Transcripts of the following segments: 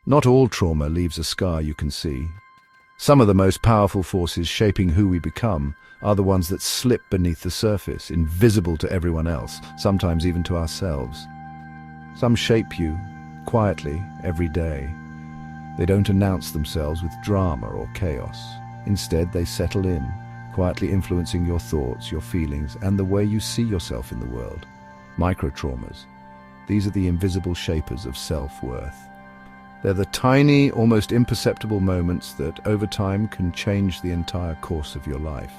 Not all trauma leaves a scar you can see. Some of the most powerful forces shaping who we become are the ones that slip beneath the surface, invisible to everyone else, sometimes even to ourselves. Some shape you, quietly, every day. They don't announce themselves with drama or chaos. Instead, they settle in, quietly influencing your thoughts, your feelings, and the way you see yourself in the world. Microtraumas. These are the invisible shapers of self-worth. They're the tiny, almost imperceptible moments that, over time, can change the entire course of your life.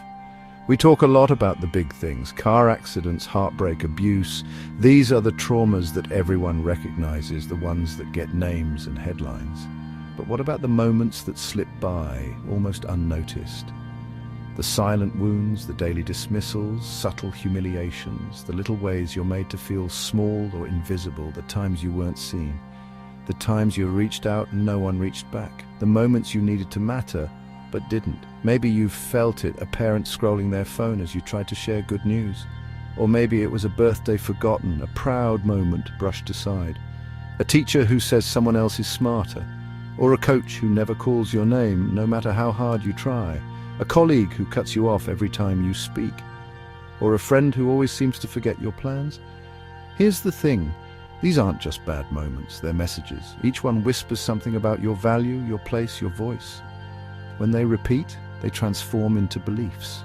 We talk a lot about the big things: car accidents, heartbreak, abuse. These are the traumas that everyone recognizes, the ones that get names and headlines. But what about the moments that slip by, almost unnoticed? The silent wounds, the daily dismissals, subtle humiliations, the little ways you're made to feel small or invisible, the times you weren't seen. The times you reached out and no one reached back. The moments you needed to matter, but didn't. Maybe you've felt it, a parent scrolling their phone as you tried to share good news. Or maybe it was a birthday forgotten, a proud moment brushed aside. A teacher who says someone else is smarter. Or a coach who never calls your name, no matter how hard you try. A colleague who cuts you off every time you speak. Or a friend who always seems to forget your plans. Here's the thing. These aren't just bad moments, they're messages. Each one whispers something about your value, your place, your voice. When they repeat, they transform into beliefs.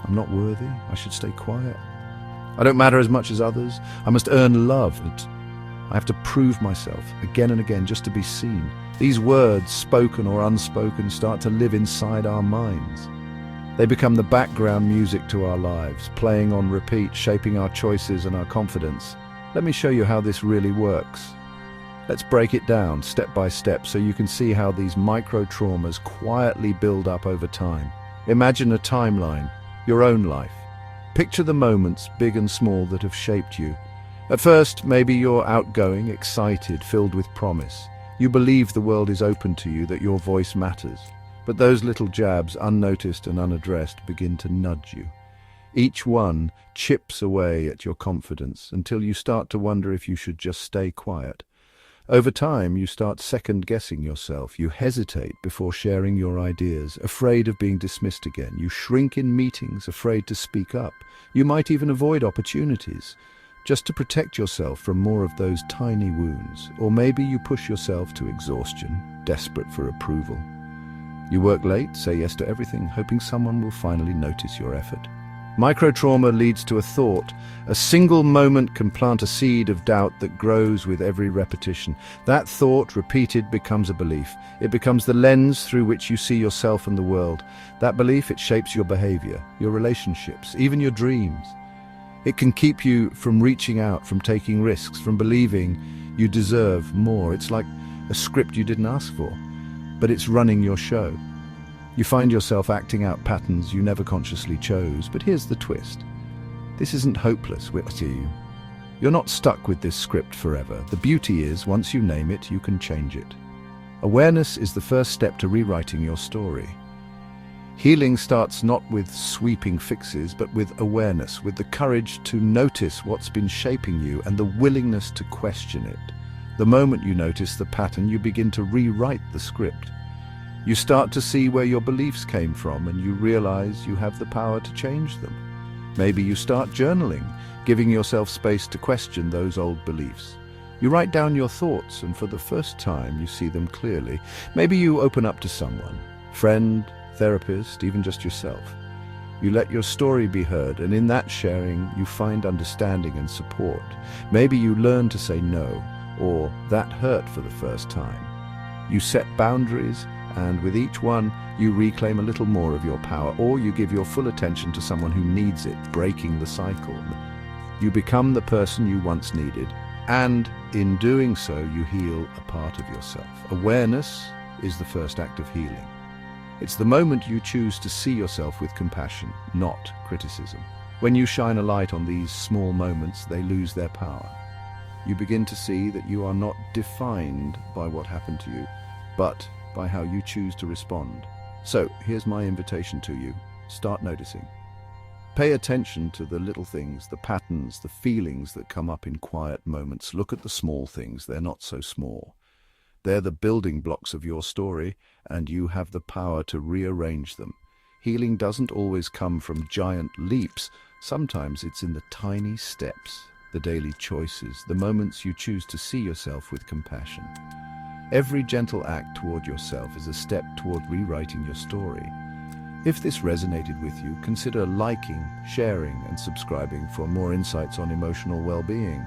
I'm not worthy, I should stay quiet. I don't matter as much as others, I must earn love. I have to prove myself again and again just to be seen. These words, spoken or unspoken, start to live inside our minds. They become the background music to our lives, playing on repeat, shaping our choices and our confidence. Let me show you how this really works. Let's break it down step by step so you can see how these micro-traumas quietly build up over time. Imagine a timeline, your own life. Picture the moments, big and small, that have shaped you. At first, maybe you're outgoing, excited, filled with promise. You believe the world is open to you, that your voice matters. But those little jabs, unnoticed and unaddressed, begin to nudge you. Each one chips away at your confidence until you start to wonder if you should just stay quiet. Over time, you start second-guessing yourself. You hesitate before sharing your ideas, afraid of being dismissed again. You shrink in meetings, afraid to speak up. You might even avoid opportunities, just to protect yourself from more of those tiny wounds. Or maybe you push yourself to exhaustion, desperate for approval. You work late, say yes to everything, hoping someone will finally notice your effort. Microtrauma leads to a thought. A single moment can plant a seed of doubt that grows with every repetition. That thought, repeated, becomes a belief. It becomes the lens through which you see yourself and the world. That belief, it shapes your behavior, your relationships, even your dreams. It can keep you from reaching out, from taking risks, from believing you deserve more. It's like a script you didn't ask for, but it's running your show. You find yourself acting out patterns you never consciously chose, but here's the twist. This isn't hopeless, to you. You're not stuck with this script forever. The beauty is, once you name it, you can change it. Awareness is the first step to rewriting your story. Healing starts not with sweeping fixes, but with awareness, with the courage to notice what's been shaping you and the willingness to question it. The moment you notice the pattern, you begin to rewrite the script. You start to see where your beliefs came from, and you realize you have the power to change them. Maybe you start journaling, giving yourself space to question those old beliefs. You write down your thoughts, and for the first time you see them clearly. Maybe you open up to someone, friend, therapist, even just yourself. You let your story be heard, and in that sharing you find understanding and support. Maybe you learn to say no, or that hurt for the first time. You set boundaries, and with each one, you reclaim a little more of your power, or you give your full attention to someone who needs it, breaking the cycle. You become the person you once needed, and in doing so, you heal a part of yourself. Awareness is the first act of healing. It's the moment you choose to see yourself with compassion, not criticism. When you shine a light on these small moments, they lose their power. You begin to see that you are not defined by what happened to you, but by how you choose to respond. So, here's my invitation to you. Start noticing. Pay attention to the little things, the patterns, the feelings that come up in quiet moments. Look at the small things, they're not so small. They're the building blocks of your story, and you have the power to rearrange them. Healing doesn't always come from giant leaps. Sometimes it's in the tiny steps, the daily choices, the moments you choose to see yourself with compassion. Every gentle act toward yourself is a step toward rewriting your story. If this resonated with you, consider liking, sharing, and subscribing for more insights on emotional well-being.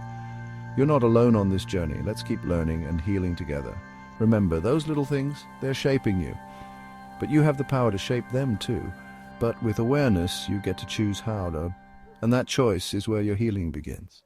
You're not alone on this journey. Let's keep learning and healing together. Remember, those little things, they're shaping you. But you have the power to shape them too. But with awareness, you get to choose how to. And that choice is where your healing begins.